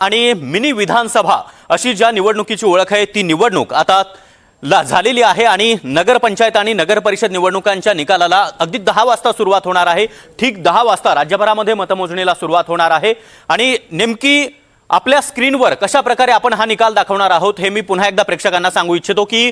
आणि मिनी विधानसभा अशी ज्या निवडणुकीची ओळख आहे ती निवडणूक आता झालेली आहे आणि नगरपंचायत आणि नगर परिषद निवडणुकांच्या निकालाला अगदी 10 वाजता सुरुवात होणार आहे। ठीक 10 वाजता राज्यभरामध्ये मतमोजणीला सुरुवात होणार आहे आणि नेमकी आपल्या स्क्रीनवर कशा प्रकारे आपण हा निकाल दाखवणार आहोत हे मी पुन्हा एकदा प्रेक्षकांना सांगू इच्छितो की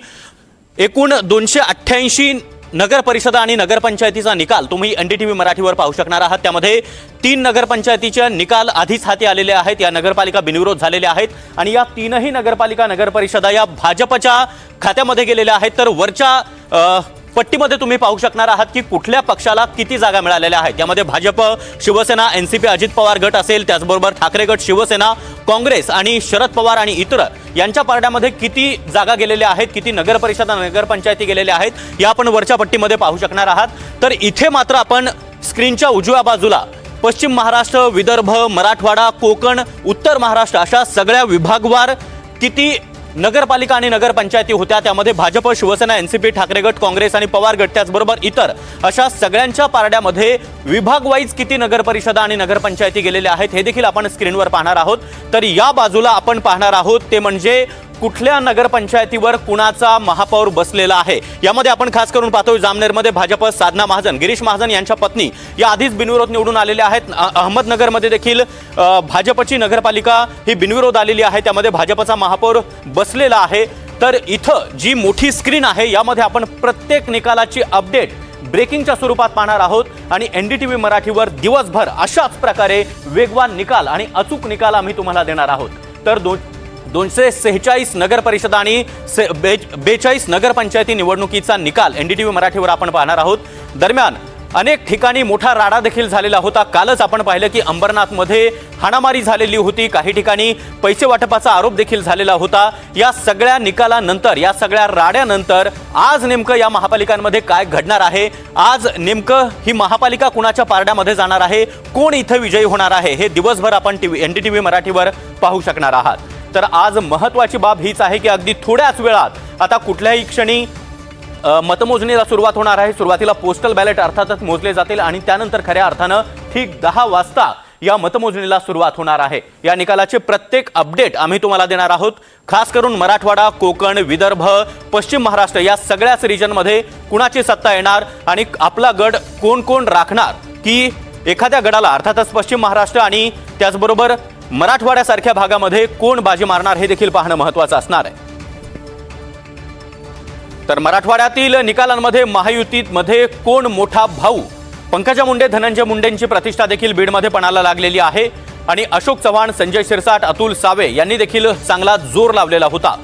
एकूण 288 नगर परिषद आणि नगरपंचायतीचा निकाल तुम्ही एनडीटीव्ही मराठीवर पाहू शकणार आहात। त्यामध्ये 3 नगरपंचायतीचे निकाल आधीच हाती आलेले आहेत। या नगरपालिका बिनविरोध झालेल्या आहेत आणि या 3ही नगरपालिका नगरपरिषदा या भाजपच्या खात्यामध्ये गेलेल्या आहेत। तर वरच्या पट्टीमध्ये तुम्ही पाहू शकणार आहात की कुठल्या पक्षाला किती जागा मिळालेल्या आहेत। यामध्ये भाजप, शिवसेना, एनसीपी, अजित पवार गट असेल, त्याचबरोबर ठाकरे गट, शिवसेना, काँग्रेस आणि शरद पवार आणि इतर यांच्या पारड्यामध्ये किती जागा गेलेल्या आहेत, किती नगर परिषद आणि नगरपंचायती गेलेल्या आहेत या आपण वरच्या पट्टीमध्ये पाहू शकणार आहात। तर इथे मात्र आपण स्क्रीनच्या उजव्या बाजूला पश्चिम महाराष्ट्र, विदर्भ, मराठवाडा, कोकण, उत्तर महाराष्ट्र अशा सगळ्या विभागवार किती नगरपालिका आणि नगरपंचायती होत्या त्यामध्ये भाजप, शिवसेना, एनसीपी, ठाकरे गट, काँग्रेस आणि पवार गट त्याचबरोबर इतर अशा सगळ्यांच्या पारड्यामध्ये विभाग वाईज किती नगरपरिषदा आणि नगरपंचायती गेलेल्या आहेत हे देखील आपण स्क्रीनवर पाहणार आहोत। तर या बाजूला आपण पाहणार आहोत ते म्हणजे कुठल्या नगरपंचायतीवर कुणाचा महापौर बसलेला आहे। यामध्ये आपण खास करून पाहतोय जामनेरमध्ये भाजप साधना महाजन, गिरीश महाजन यांच्या पत्नी या आधीच बिनविरोध निवडून आलेल्या आहेत। अहमदनगरमध्ये देखील भाजपची नगरपालिका ही बिनविरोध आलेली आहे, त्यामध्ये भाजपचा महापौर बसलेला आहे। तर इथं जी मोठी स्क्रीन आहे यामध्ये आपण प्रत्येक निकालाची अपडेट ब्रेकिंगच्या स्वरूपात पाहणार आहोत आणि एनडीटीव्ही मराठीवर दिवसभर अशाच प्रकारे वेगवान निकाल आणि अचूक निकाल आम्ही तुम्हाला देणार आहोत। तर 246 नगर परिषद आणि 42 नगरपंचायती निवडणुकीचा निकाल एनडीटीव्ही मराठीवर आपण पाहणार आहोत। दरम्यान अनेक ठिकाणी मोठा राडा देखील झालेला होता। कालच आपण पाहिलं की अंबरनाथमध्ये हाणामारी झालेली होती, काही ठिकाणी पैसे वाटपाचा आरोप देखील झालेला होता। या सगळ्या निकालानंतर, या सगळ्या राड्यानंतर आज नेमकं या महापालिकांमध्ये काय घडणार आहे, आज नेमकं ही महापालिका कुणाच्या पारड्यामध्ये जाणार आहे, कोण इथं विजयी होणार आहे हे दिवसभर आपण एनडीटीव्ही मराठीवर पाहू शकणार आहात। तर आज महत्त्वाची बाब हीच आहे की अगदी थोड्याच वेळात आता कुठल्याही क्षणी मतमोजणीला सुरुवात होणार आहे। सुरुवातीला पोस्टल बॅलेट अर्थातच मोजले जातील आणि त्यानंतर खऱ्या अर्थानं ठीक 10 वाजता या मतमोजणीला सुरुवात होणार आहे। या निकालाचे प्रत्येक अपडेट आम्ही तुम्हाला देणार आहोत। खास करून मराठवाडा, कोकण, विदर्भ, पश्चिम महाराष्ट्र या सगळ्याच रिजनमध्ये कुणाची सत्ता येणार आणि आपला गड कोण कोण राखणार की एखाद्या गडाला अर्थातच पश्चिम महाराष्ट्र आणि त्याचबरोबर मराठवाड्यासारख्या भागामध्ये कोण बाजी मारणार हे देखील पाहणं महत्त्वाचं असणार आहे। तर मराठवाड्यातील निकालांमध्ये महायुतीमध्ये कोण मोठा भाऊ, पंकजा मुंडे, धनंजय मुंडेंची प्रतिष्ठा देखील बीडमध्ये पणाला लागलेली आहे आणि अशोक चव्हाण, संजय शिरसाट, अतुल सावे यांनी देखील चांगला जोर लावलेला होता।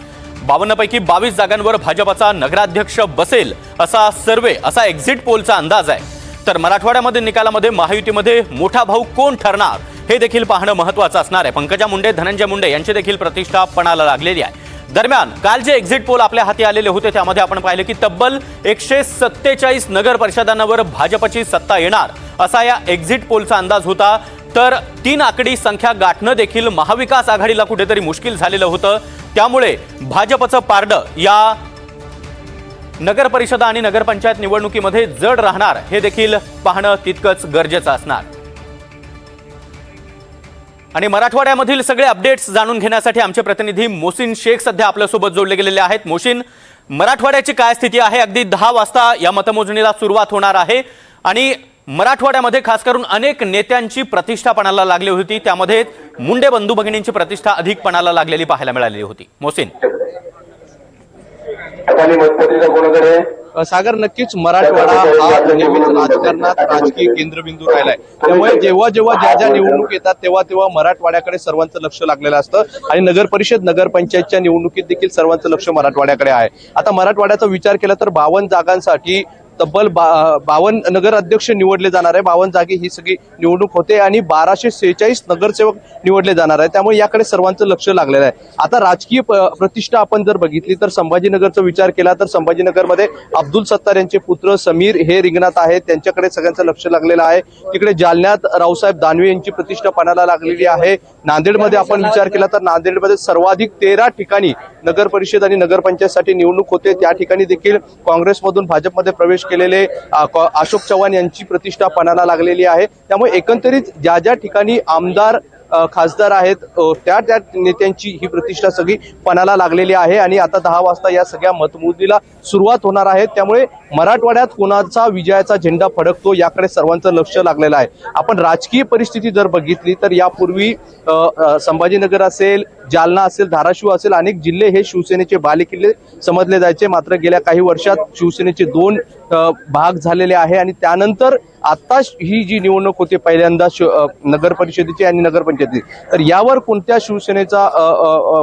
52 पैकी 22 जागांवर भाजपचा नगराध्यक्ष बसेल असा सर्वे, असा एक्झिट पोलचा अंदाज आहे। तर मराठवाड्यामध्ये निकालामध्ये महायुतीमध्ये मोठा भाऊ कोण ठरणार हे देखील पाहणं महत्त्वाचं असणार आहे। पंकजा मुंडे, धनंजय मुंडे यांची देखील प्रतिष्ठा पणाला लागलेली आहे। दरम्यान काल जे एक्झिट पोल आपल्या हाती आलेले होते त्यामध्ये आपण पाहिलं की तब्बल 147 नगर परिषदांवर भाजपची सत्ता येणार असा या एक्झिट पोलचा अंदाज होता। तर 3 आकडी संख्या गाठणं देखील महाविकास आघाडीला कुठेतरी मुश्किल झालेलं होतं, त्यामुळे भाजपचं पारडं या नगर परिषद आणि नगरपंचायत निवडणुकीमध्ये जड राहणार हे देखील पाहणं तितकंच गरजेचं असणार। आणि मराठवाड्यामधील सगळे अपडेट्स जाणून घेण्यासाठी आमचे प्रतिनिधी मोहसिन शेख सध्या आपल्यासोबत जोडले गेलेले आहेत। मोहसिन, मराठवाड्याची काय स्थिती आहे? अगदी 10 वाजता या मतमोजणीला सुरुवात होणार आहे आणि मराठवाड्यामध्ये खास करून अनेक नेत्यांची प्रतिष्ठा पणाला लागली होती, त्यामध्ये मुंडे बंधू भगिनींची प्रतिष्ठा अधिक पणाला लागलेली पाहायला मिळालेली होती। मोहसिन, सागर, नक्कीच मराठवाडा हा नेहमीच राजकारणात राजकीय केंद्रबिंदू राहिलाय, त्यामुळे जेव्हा जेव्हा ज्या निवडणूक येतात तेव्हा तेव्हा मराठवाड्याकडे सर्वांचं लक्ष लागलेलं असतं आणि नगर परिषद, नगरपंचायतच्या निवडणुकीत देखील सर्वांचं लक्ष मराठवाड्याकडे आहे। आता मराठवाड्याचा विचार केला तर 52 जागांसाठी तब्बल 52 नगर अध्यक्ष निवडले जाणार आहे। 52 जागी ही सगळी निवडणूक होते आणि 1246 नगरसेवक निवडले जाणार आहे, त्यामुळे याकडे सर्वांचं लक्ष लागलेलं आहे। आता राजकीय प्रतिष्ठा आपण जर बघितली तर संभाजीनगरचा विचार केला तर संभाजीनगरमध्ये अब्दुल सत्तार यांचे पुत्र समीर हे रिंगणात आहेत, त्यांच्याकडे सगळ्यांचं लक्ष लागलेलं आहे। तिकडे जालन्यात रावसाहेब दानवे यांची प्रतिष्ठा पणाला लागलेली आहे। नांदेडमध्ये आपण विचार केला तर नांदेडमध्ये सर्वाधिक 13 ठिकाणी नगर परिषद आणि नगरपंचायतसाठी निवडणूक होते, त्या ठिकाणी देखील काँग्रेसमधून भाजपमध्ये प्रवेश केलेले अशोक चव्हाण यांची प्रतिष्ठा पणाला लागलेली आहे। त्यामुळे एकंदरीत ज्या ज्या ठिकाणी आमदार खासदार आहेत त्या नेत्यांची ही प्रतिष्ठा सगळी पणाला लागलेली आहे आणि आता 10 वाजता या सगळ्या मतमोजणीला सुरुवात होणार आहे। त्यामुळे मराठवाड्यात कोणाचा विजयाचा झेंडा फडकतो याकडे सर्वांचं लक्ष लागलेलं आहे। आपण राजकीय परिस्थिती जर बघितली तर यापूर्वी संभाजीनगर असेल, जालना असेल, धाराशिव असेल, अनेक जिल्हे हे शिवसेनेचे बालेकिल्ले समजले जायचे। मात्र गेल्या काही वर्षात शिवसेनेचे 2 भाग झालेले आहे आणि त्यानंतर आता ही जी निवडणूक होते पहिल्यांदा नगर परिषदेची आणि नगरपंचायती, तर यावर कोणत्या शिवसेनेचा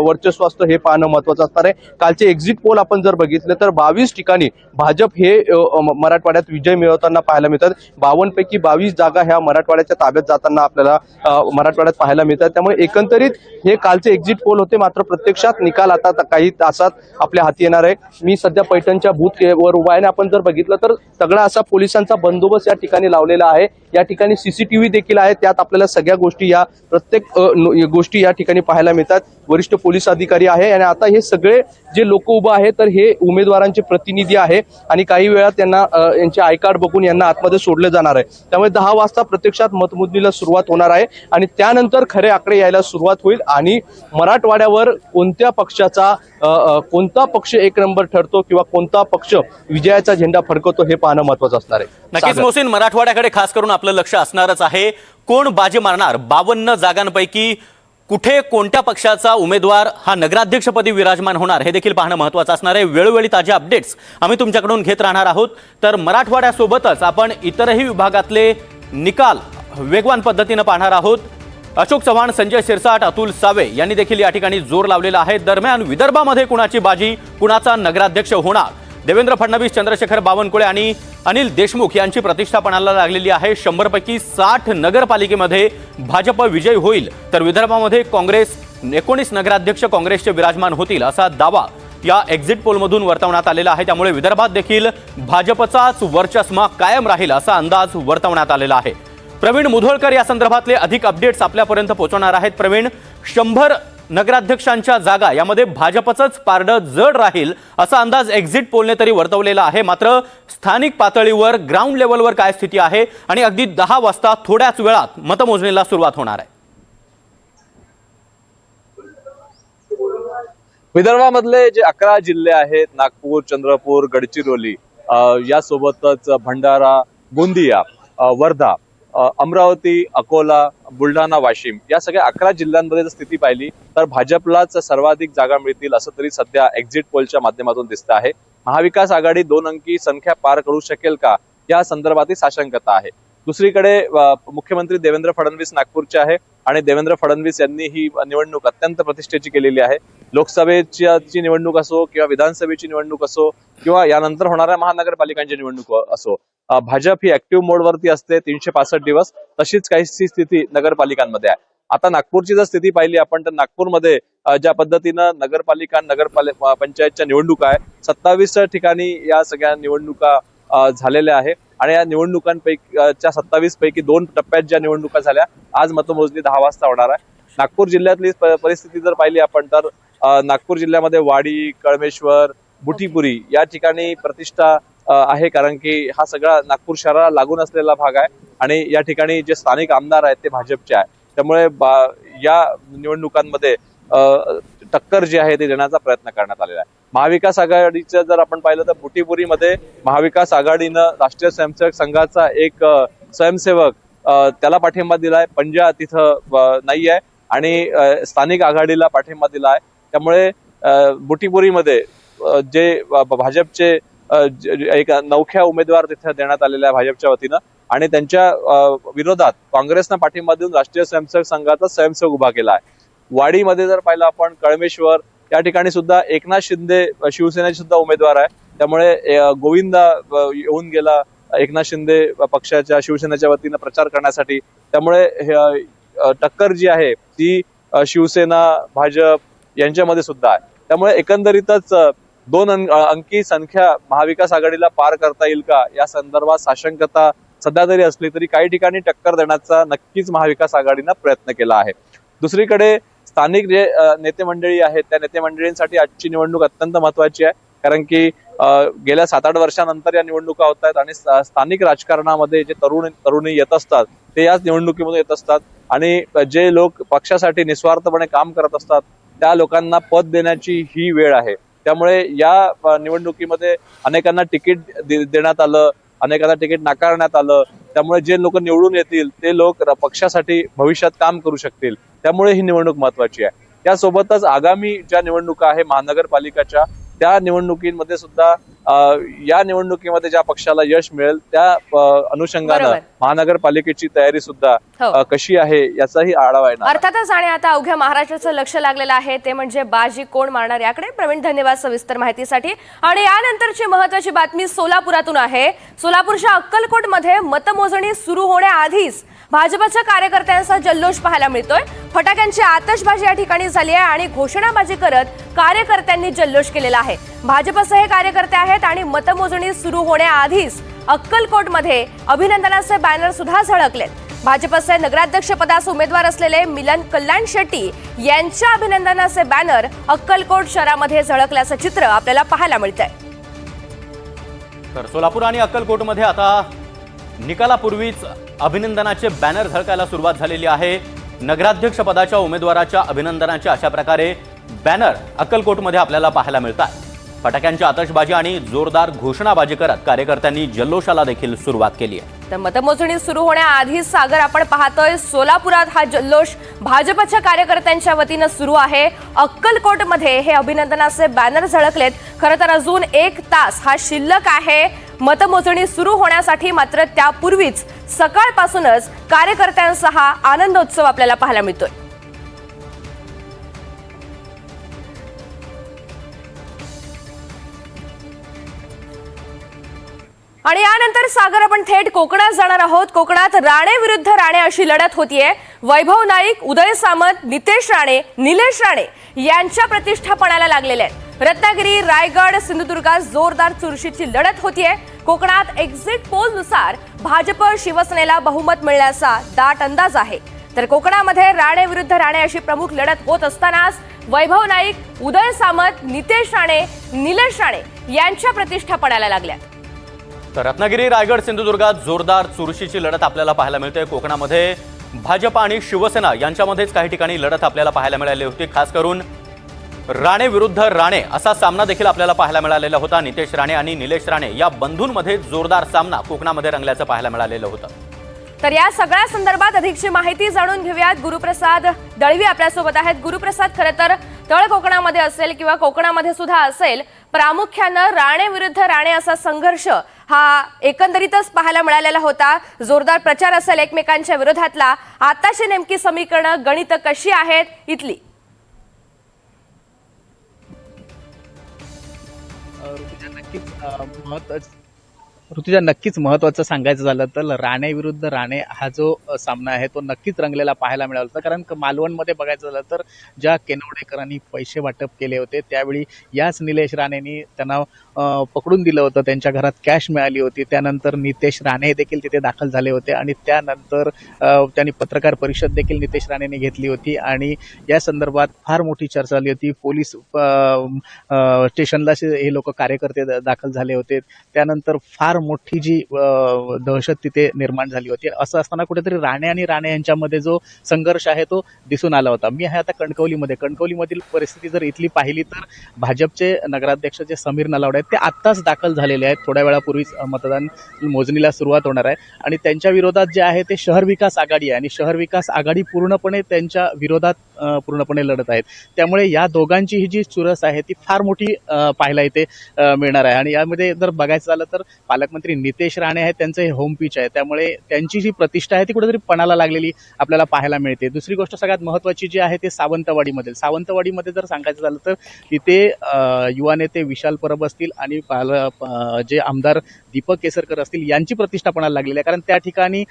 वर्चस्व असतं हे पाहणं महत्त्वाचं असणार आहे। कालचे एक्झिट पोल आपण जर बघितले तर 22 ठिकाणी भाजप हे मराठवाड्यात विजय मिळवताना पाहायला मिळतात। 52 पैकी 22 जागा ह्या मराठवाड्याच्या ताब्यात जाताना आपल्याला मराठवाड्यात पाहायला मिळतात। त्यामुळे एकंदरीत हे कालचे एक्झिट पोल होते, मात्र प्रत्यक्षात निकाल आता काही तासात आपल्या हाती येणार आहे। मी सध्या पैठणच्या बूथ वर उभा आहे आणि आपण जर बघितलं तर तगडा असा पोलिसांचा बंदोबस्त या ठिकाणी लावलेला आहे। या ठिकाणी सीसीटीव्ही देखील आहे, त्यात आपल्याला सगळ्या गोष्टी या प्रत्येक गोष्टी या ठिकाणी पाहायला मिळतात। वरिष्ठ पोलीस अधिकारी आहे आणि आता हे सगळे जे लोक उभे आहेत तर हे उमेदवारांचे प्रतिनिधी आहे आणि काही वेळा त्यांना यांचे आय कार्ड बघून यांना आतमध्ये सोडले जाणार आहे। त्यामुळे 10 वाजता प्रत्यक्षात मतमोजणीला सुरुवात होणार आहे आणि त्यानंतर खरे आकडे यायला सुरुवात होईल आणि मराठवाड्यावर कोणत्या पक्षाचा कोणता पक्ष एक नंबर ठरतो किंवा कोणता पक्ष विजयाचा झेंडा फडकवतो हे पाहणं महत्त्वाचं असणार आहे। नक्कीच मोहसिन, मराठवाड्याकडे खास करून आपलं लक्ष असणारच आहे। कोण बाजी मारणार? 52 जागांपैकी कुठे कोणत्या पक्षाचा उमेदवार हा नगराध्यक्षपदी विराजमान होणार हे देखील पाहणं महत्त्वाचं असणार आहे। वेळोवेळी ताज्या अपडेट्स आम्ही तुमच्याकडून घेत राहणार आहोत। तर मराठवाड्यासोबतच आपण इतरही विभागातले निकाल वेगवान पद्धतीने पाहणार आहोत। अशोक चव्हाण, संजय शिरसाट, अतुल सावे यांनी देखील या ठिकाणी जोर लावलेला आहे। दरम्यान विदर्भामध्ये कुणाची बाजी, कुणाचा नगराध्यक्ष होणार? देवेंद्र फडणवीस, चंद्रशेखर बावनकुळे आणि अनिल देशमुख यांची प्रतिष्ठा पणाला लागलेली आहे। 100 पैकी 60 नगरपालिकेमध्ये भाजप विजयी होईल, तर विदर्भामध्ये काँग्रेस 19 नगराध्यक्ष काँग्रेसचे विराजमान होतील असा दावा या एक्झिट पोलमधून वर्तवण्यात आलेला आहे। त्यामुळे विदर्भात देखील भाजपचाच वर्चस्व कायम राहील असा अंदाज वर्तवण्यात आलेला आहे। प्रवीण मुधोळकर या संदर्भातले अधिक अपडेट्स आपल्यापर्यंत पोहोचवणार आहेत। प्रवीण, 100 नगराध्यक्षांच्या जागा यामध्ये भाजपचंच पारडं जड राहील असा अंदाज एक्झिट पोलने तरी वर्तवलेला आहे। मात्र स्थानिक पातळीवर ग्राउंड लेवलवर काय स्थिती आहे आणि अगदी 10 वाजता थोड्याच वेळात मतमोजणीला सुरुवात होणार आहे। विदर्भामधले जे 11 जिल्हे आहेत, नागपूर, चंद्रपूर, गडचिरोली, यासोबतच भंडारा, गोंदिया, वर्धा, अमरावती, अकोला, बुलढाणा, वाशिम या सगळ्या 11 जिल्ह्यांमध्ये जर स्थिती पाहिली तर भाजपलाच सर्वाधिक जागा मिळतील असं तरी सध्या एक्झिट पोलच्या माध्यमातून दिसतं आहे। महाविकास आघाडी 2 अंकी संख्या पार करू शकेल का या संदर्भातील साशंकता आहे। दुसरीकडे मुख्यमंत्री देवेंद्र फडणवीस नागपूरचे आहे आणि देवेंद्र फडणवीस यांनी ही निवडणूक अत्यंत प्रतिष्ठेची केलेली आहे। लोकसभेची निवडणूक असो किंवा विधानसभेची निवडणूक असो किंवा यानंतर होणाऱ्या महानगरपालिकांची निवडणूक असो, भाजप ही ऍक्टिव्ह मोडवरती असते 365 दिवस। तशीच काहीशी स्थिती नगरपालिकांमध्ये आहे। आता नागपूरची जर स्थिती पाहिली आपण तर नागपूरमध्ये ज्या पद्धतीनं पंचायतच्या निवडणुका आहे, 27 ठिकाणी या सगळ्या निवडणुका झालेल्या आहे आणि या निवडणुकांपैकी 27 पैकी 2 टप्प्यात ज्या निवडणुका झाल्या, आज मतमोजणी 10 वाजता होणार आहे। नागपूर जिल्ह्यातली परिस्थिती जर पाहिली आपण तर नागपूर जिल्ह्यामध्ये वाडी, कळमेश्वर, बुटीपुरी या ठिकाणी प्रतिष्ठा आहे, कारण की हा सगळा नागपूर शहराला लागून असलेला भाग आहे आणि या ठिकाणी जे स्थानिक आमदार आहेत ते भाजपचे आहे। त्यामुळे या निवडणुकांमध्ये टक्कर जी आहे ती देण्याचा प्रयत्न करण्यात आलेला आहे। महाविकास आघाडीचं जर आपण पाहिलं तर बुटीपुरीमध्ये महाविकास आघाडीनं राष्ट्रीय स्वयंसेवक संघाचा एक स्वयंसेवक त्याला पाठिंबा दिलाय, पंजा तिथं नाही आहे आणि स्थानिक आघाडीला पाठिंबा दिला आहे। त्यामुळे बुटीपुरीमध्ये जे भाजपचे एक नवख्या उमेदवार तिथे देण्यात आलेला आहे भाजपच्या वतीनं आणि त्यांच्या विरोधात काँग्रेसनं पाठिंबा देऊन राष्ट्रीय स्वयंसेवक संघाचा स्वयंसेवक उभा केला आहे। वाडीमध्ये जर पाहिलं आपण कळमेश्वर या ठिकाणी सुद्धा एकनाथ शिंदे शिवसेनेचे सुद्धा उमेदवार आहे। त्यामुळे गोविंदा येऊन गेला एकनाथ शिंदे पक्षाच्या शिवसेनेच्या वतीनं प्रचार करण्यासाठी। त्यामुळे टक्कर जी आहे ती शिवसेना भाजप यांच्यामध्ये सुद्धा आहे। त्यामुळे एकंदरीतच 2 अंकी संख्या महाविकास आघाडीला पार करता येईल का या संदर्भात साशंकता सध्या तरी असली तरी काही ठिकाणी टक्कर देण्याचा नक्कीच महाविकास आघाडीनं प्रयत्न केला आहे। दुसरीकडे स्थानिक जे नेते मंडळी आहेत त्या नेते मंडळींसाठी आजची निवडणूक अत्यंत महत्वाची आहे, कारण की गेल्या 7-8 वर्षानंतर या निवडणुका होत आहेत आणि स्थानिक राजकारणामध्ये जे तरुणी येत असतात ते याच निवडणुकीमध्ये येत असतात आणि जे लोक पक्षासाठी निस्वार्थपणे काम करत असतात त्या लोकांना पद देण्याची ही वेळ आहे. त्यामुळे या निवडणुकीमध्ये अनेकांना तिकीट देण्यात आलं, अनेकांना तिकीट नाकारण्यात आलं. त्यामुळे जे लोक निवडून येतील ते लोक पक्षासाठी भविष्यात काम करू शकतील. त्यामुळे ही निवडणूक महत्वाची आहे. त्यासोबतच आगामी ज्या निवडणुका आहे महानगरपालिकाच्या त्या निवडणुकीमध्ये सुद्धा या निवडणुकीमध्ये ज्या पक्षाला यश मिळेल त्या अनुषंगानं महानगरपालिकेची तयारी सुद्धा कशी आहे याचाही आढावा आहे. अर्थातच आणि आता अवघ्या महाराष्ट्राचं लक्ष लागलेलं आहे ते म्हणजे बाजी कोण मारणार याकडे. प्रवीण, धन्यवाद सविस्तर माहितीसाठी. आणि यानंतरची महत्वाची बातमी सोलापुरातून आहे. सोलापूरच्या अक्कलकोटमध्ये मतमोजणी सुरू होण्याआधीच भाजपच्या कार्यकर्त्यांचा जल्लोष पाहायला मिळतोय. फटाक्यांची आतषबाजी या ठिकाणी झाली आहे आणि घोषणाबाजी करत कार्यकर्त्यांनी जल्लोष केलेला आहे. भाजपचे हे कार्यकर्ते आहेत आणि मतमोजणी सुरू होण्याआधीच अक्कलकोटमध्ये अभिनंदनाचे बॅनर सुद्धा झळकलेत. भाजपचे नगराध्यक्ष पदास उमेदवार असलेले मिलन कल्याण शेट्टी यांच्या अभिनंदनाचे बॅनर अक्कलकोट शहरामध्ये झळकल्याचं चित्र आपल्याला पाहायला मिळतंय. तर सोलापूर आणि अक्कलकोटमध्ये आता निकालापूर्वीच अभिनंदनाचे बॅनर झळकायला सुरुवात झालेली आहे. नगराध्यक्ष पदाच्या उमेदवाराच्या अभिनंदनाचे अशा प्रकारे बॅनर अक्कलकोटमध्ये आपल्याला पाहायला मिळतात. फटाक्यांची आतषबाजी आणि जोरदार घोषणाबाजी करत कार्यकर्त्यांनी जल्लोषाला देखील सुरुवात केली आहे. तर मतमोजणी सुरू होण्याआधीच सागर आपण पाहतोय सोलापुरात हा जल्लोष भाजपच्या कार्यकर्त्यांच्या वतीनं सुरू आहे. अक्कलकोटमध्ये हे अभिनंदनाचे बॅनर झळकलेत. खरं तर अजून 1 तास हा शिल्लक आहे मतमोजणी सुरू होण्यासाठी. मात्र त्यापूर्वीच सकाळपासूनच कार्यकर्त्यांचा हा आनंदोत्सव आपल्याला पाहायला मिळतोय. आणि यानंतर सागर आपण थेट कोकणात जाणार आहोत. कोकणात राणे विरुद्ध राणे अशी लढत होतीये. वैभव नाईक, उदय सामंत, नितेश राणे, निलेश राणे यांच्या प्रतिष्ठा पणाला लागलेल्या आहेत. रत्नागिरी, रायगड, सिंधुदुर्गात जोरदार चुरशीची लढत होतीये. कोकणात एक्झिट पोलनुसार भाजप शिवसेनेला बहुमत मिळण्याचा दाट अंदाज आहे. तर कोकणामध्ये राणे विरुद्ध राणे अशी प्रमुख लढत होत असतानाच वैभव नाईक, उदय सामंत, नितेश राणे, निलेश राणे यांच्या प्रतिष्ठा पणाला लागल्या. तर रत्नागिरी, रायगड, सिंधुदुर्गात जोरदार चुरशीची लढत आपल्याला पाहायला मिळते. कोकणामध्ये भाजप आणि शिवसेना यांच्यामध्येच काही ठिकाणी लढत आपल्याला पाहायला मिळाली होती. खास करून राणे विरुद्ध राणे असा सामना देखील आपल्याला पाहायला मिळालेला होता. नितेश राणे आणि निलेश राणे या बंधूंमध्ये जोरदार सामना कोकणामध्ये रंगल्याचं पाहायला मिळालेलं होतं. तर या सगळ्या संदर्भात अधिकची माहिती जाणून घेऊयात. गुरुप्रसाद दळवी आपल्यासोबत आहेत. गुरुप्रसाद, खरं तर तळ कोकणामध्ये असेल किंवा कोकणामध्ये सुद्धा असेल, प्रामुख्यानं राणे विरुद्ध राणे असा संघर्ष हा एकंदरीतच पाहायला मिळालेला होता. जोरदार प्रचार असेल एकमेकांच्या विरोधातला. आताची नेमकी समीकरणं, गणित कशी आहेत इथली? ऋतुजा, नक्कीच महत्त्वाचं सांगायचं झालं तर राणे विरुद्ध राणे हा जो सामना आहे तो नक्कीच रंगलेला पाहायला मिळाला होता. कारण मालवणमध्ये बघायचं झालं तर ज्या केनवडेकरांनी पैसे वाटप केले होते त्यावेळी याच निलेश राणेंनी त्यांना पकडून दिलं होतं. त्यांच्या घरात कॅश मिळाली होती. त्यानंतर नितेश राणे देखील तिथे दाखल झाले होते आणि त्यानंतर त्यांनी पत्रकार परिषद देखील नितेश राणेंनी घेतली होती आणि या संदर्भात फार मोठी चर्चा झाली होती. पोलीस स्टेशनला हे लोक कार्यकर्ते दाखल झाले होते. त्यानंतर फार मोठी जी दहशत तिथे निर्माण झाली होती. असं असताना कुठेतरी राणे आणि राणे यांच्यामध्ये जो संघर्ष आहे तो दिसून आला होता. मी आहे आता कणकवलीमधील परिस्थिती जर इथली पाहिली तर भाजपचे नगराध्यक्ष जे समीर नलावडे आहेत ते आत्ताच दाखल झालेले आहेत. थोड्या वेळापूर्वीच मतदान मोजणीला सुरुवात होणार आहे आणि त्यांच्या विरोधात जे आहे ते शहर विकास आघाडी आहे आणि शहर विकास आघाडी पूर्णपणे त्यांच्या विरोधात पूर्णपणे लढत आहेत. त्यामुळे या दोघांची ही जी चुरस आहे ती फार मोठी पाहायला इथे मिळणार आहे. आणि यामध्ये जर बघायचं झालं तर पालकमंत्री नितेश राणे आहेत, त्यांचं हे होम पिच आहे. त्यामुळे त्यांची जी प्रतिष्ठा आहे ती कुठेतरी पणाला लागलेली आपल्याला पाहायला मिळते. दुसरी गोष्ट सगळ्यात महत्त्वाची जी आहे ते सावंतवाडीमध्ये जर सांगायचं झालं तर तिथे युवा नेते विशाल परब असतील आणि जे आमदार दीपक केसरकर असतील यांची प्रतिष्ठा पणाला लागलेली आहे. कारण त्या ठिकाणी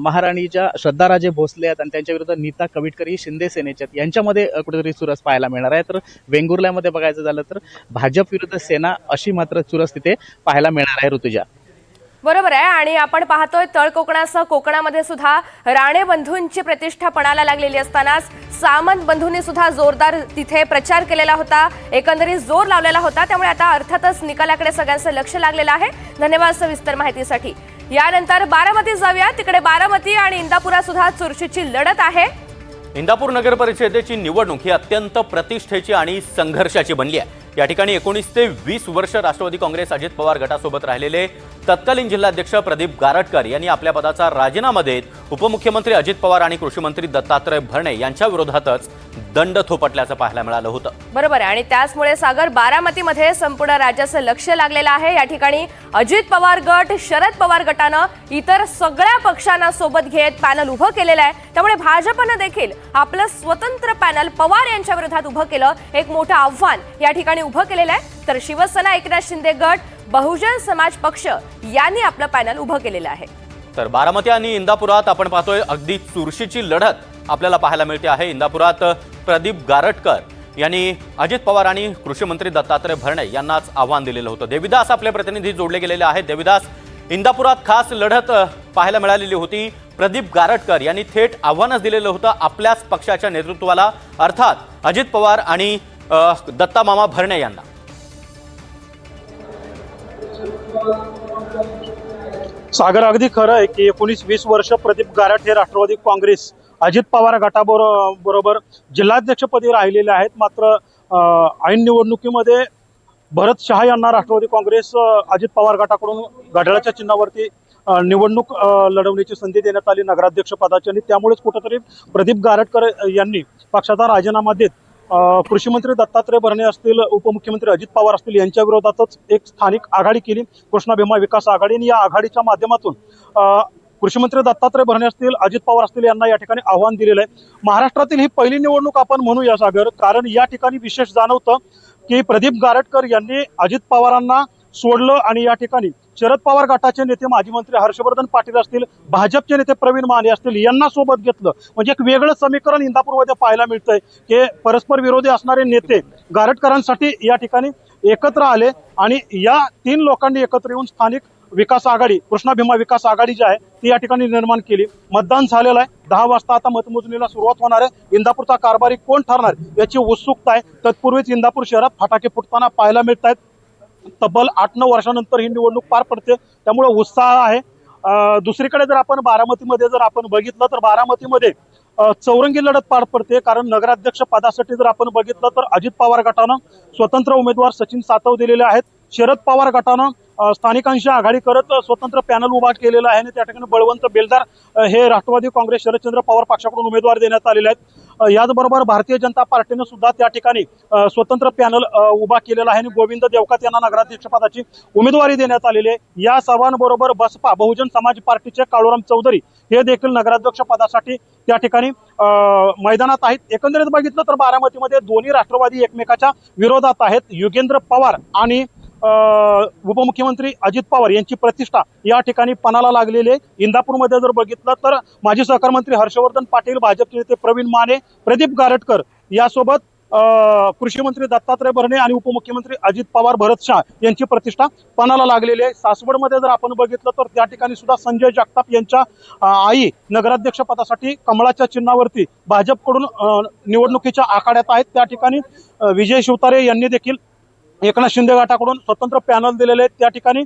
महाराणीच्या श्रद्धाराजे भोसले आहेत आणि त्यांच्या विरुद्ध नीता कविटकर ही शिंदे सेनेच्या यांच्यामध्ये कुठेतरी चुरस पाहायला मिळणार आहे. तर वेंगुर्ल्यामध्ये बघायचं झालं तर भाजप विरुद्ध सेना अशी मात्र चुरस तिथे पाहायला मिळणार आहे. ऋतुजा, बरोबर आहे. आणि आपण पाहतोय तळ कोकणासह कोकणामध्ये सुद्धा राणे बंधूंची प्रतिष्ठा पणाला लागलेली असतानाच सामंत बंधूंनी सुद्धा जोरदार तिथे प्रचार केलेला होता, एकंदरीत जोर लावलेला होता. त्यामुळे आता अर्थातच निकालाकडे सगळ्यांचं लक्ष लागलेलं आहे. धन्यवाद सविस्तर माहितीसाठी. यानंतर बारामती जाऊया. तिकडे बारामती आणि इंदापुरात सुद्धा चुरशीची लढत आहे. इंदापूर नगर परिषदेची निवडणूक ही अत्यंत प्रतिष्ठेची आणि संघर्षाची बनली आहे. या ठिकाणी 19 ते 20 वर्ष राष्ट्रवादी काँग्रेस अजित पवार गटासोबत राहिलेले तत्कालीन जिल्हाध्यक्ष प्रदीप गारटकर यांनी आपल्या पदाचा राजीनामा देत उपमुख्यमंत्री अजित पवार आणि कृषी मंत्री दत्तात्रय भरणे यांच्या विरोधातच दंड थोपटल्याचं पाहायला मिळालं होतं. बरोबर आहे. आणि त्याचमुळे सागर बारामतीमध्ये संपूर्ण राज्याचं लक्ष लागलेलं आहे. या ठिकाणी अजित पवार गट, शरद पवार गटानं इतर सगळ्या पक्षांना सोबत घेत पॅनल उभं केलेलं आहे. त्यामुळे भाजपनं देखील आपलं स्वतंत्र पॅनल पवार यांच्या विरोधात उभं केलं. एक मोठं आव्हान या ठिकाणी उभं केलेलं आहे. तर शिवसेना, एकनाथ शिंदे गट, बहुजन समाज पक्ष यांनी आपलं पॅनल उभं केलेलं आहे. तर बारामती आणि इंदापुरात आपण पाहतोय अगदी चुरशीची लढत आपल्याला पाहायला मिळते आहे. इंदापुरात प्रदीप गारटकर यांनी अजित पवार आणि कृषी मंत्री दत्तात्रय भरणे यांनाच आव्हान दिलेलं होतं. देविदास आपले प्रतिनिधी जोडले गेलेले आहेत. देविदास, इंदापुरात खास लढत पाहायला मिळालेली होती. प्रदीप गारटकर यांनी थेट आव्हानच दिलेलं होतं आपल्याच पक्षाच्या नेतृत्वाला, अर्थात अजित पवार आणि दत्ता मामा भरणे यांना. सागर, अगदी खरं आहे की 19-20 वर्ष प्रदीप गारट हे राष्ट्रवादी काँग्रेस अजित पवार गटाबरोबर जिल्हाध्यक्षपदी राहिलेले आहेत. मात्र ऐन निवडणुकीमध्ये भरत शहा यांना राष्ट्रवादी काँग्रेस अजित पवार गटाकडून घड्याळाच्या चिन्हावरती निवडणूक लढवण्याची संधी देण्यात आली नगराध्यक्ष पदाची. आणि त्यामुळेच कुठेतरी प्रदीप गारटकर यांनी पक्षाचा राजीनामा देत कृषी मंत्री दत्तात्रय भरणे असतील, उपमुख्यमंत्री अजित पवार असतील यांच्या विरोधातच एक स्थानिक आघाडी केली, कृष्णा भीमा विकास आघाडी. आणि या आघाडीच्या माध्यमातून कृषी मंत्री दत्तात्रय भरणे असतील, अजित पवार असतील यांना या ठिकाणी आव्हान दिलेलं आहे. महाराष्ट्रातील ही पहिली निवडणूक आपण म्हणूया सागर, कारण या ठिकाणी विशेष जाणवतं की प्रदीप गारटकर यांनी अजित पवारांना सोडलं आणि या ठिकाणी शरद पवार गटाचे नेते माजी मंत्री हर्षवर्धन पाटील असतील, भाजपचे नेते प्रवीण माने असतील यांना सोबत घेतलं. म्हणजे एक वेगळं समीकरण इंदापूरमध्ये पाहायला मिळतंय की परस्पर विरोधी असणारे नेते गारटकरांसाठी या ठिकाणी एकत्र आले आणि या 3 लोकांनी एकत्र येऊन स्थानिक विकास आघाडी, कृष्णा भीमा विकास आघाडी जी आहे ती या ठिकाणी निर्माण केली. मतदान झालेलं आहे. 10 वाजता आता मतमोजणीला सुरुवात होणार आहे. इंदापूरचा कारभारी कोण ठरणार याची उत्सुकता आहे. तत्पूर्वीच इंदापूर शहरात फटाके फुटताना पाहायला मिळत आहेत. तब्बल 8-9 वर्षानंतर ही निवडणूक पार पडते, त्यामुळे उत्साह आहे. दुसरीकडे जर आपण बारामतीमध्ये जर आपण बघितलं तर बारामतीमध्ये चौरंगी लढत पार पडते. कारण नगराध्यक्ष पदासाठी जर आपण बघितलं तर अजित पवार गटानं स्वतंत्र उमेदवार सचिन सातव दिलेले आहेत. शरद पवार गटानं स्थानिकांशी आघाडी करत स्वतंत्र पॅनल उभा केलेला आहे आणि त्या ठिकाणी बळवंत बेलदार हे राष्ट्रवादी काँग्रेस शरदचंद्र पवार पक्षाकडून उमेदवार देण्यात आलेले आहेत. याचबरोबर भारतीय जनता पार्टीनं सुद्धा त्या ठिकाणी स्वतंत्र पॅनल उभा केलेला आहे आणि गोविंद देवकात यांना नगराध्यक्ष पदाची उमेदवारी देण्यात आलेली आहे. या सर्वांबरोबर बसपा, बहुजन समाज पार्टीचे काळूराम चौधरी हे देखील नगराध्यक्ष पदासाठी त्या ठिकाणी मैदानात आहेत. एकंदरीत बघितलं तर बारामतीमध्ये दोन्ही राष्ट्रवादी एकमेकाच्या विरोधात आहेत. युगेंद्र पवार आणि उपमुख्यमंत्री अजित पवार यांची प्रतिष्ठा या ठिकाणी पणाला लागलेली आहे. इंदापूरमध्ये जर बघितलं तर माजी सहकार मंत्री हर्षवर्धन पाटील, भाजपचे नेते प्रवीण माने, प्रदीप गारटकर यासोबत कृषी मंत्री दत्तात्रय भरणे आणि उपमुख्यमंत्री अजित पवार, भरत शहा यांची प्रतिष्ठा पणाला लागलेली आहे. सासवडमध्ये जर आपण बघितलं तर त्या ठिकाणी सुद्धा संजय जगताप यांच्या आई नगराध्यक्ष पदासाठी कमळाच्या चिन्हावरती भाजपकडून निवडणुकीच्या आखाड्यात आहेत. त्या ठिकाणी विजय शिवतारे यांनी देखील एकनाथ शिंदे गटाकडून स्वतंत्र पॅनल दिलेले आहेत. त्या ठिकाणी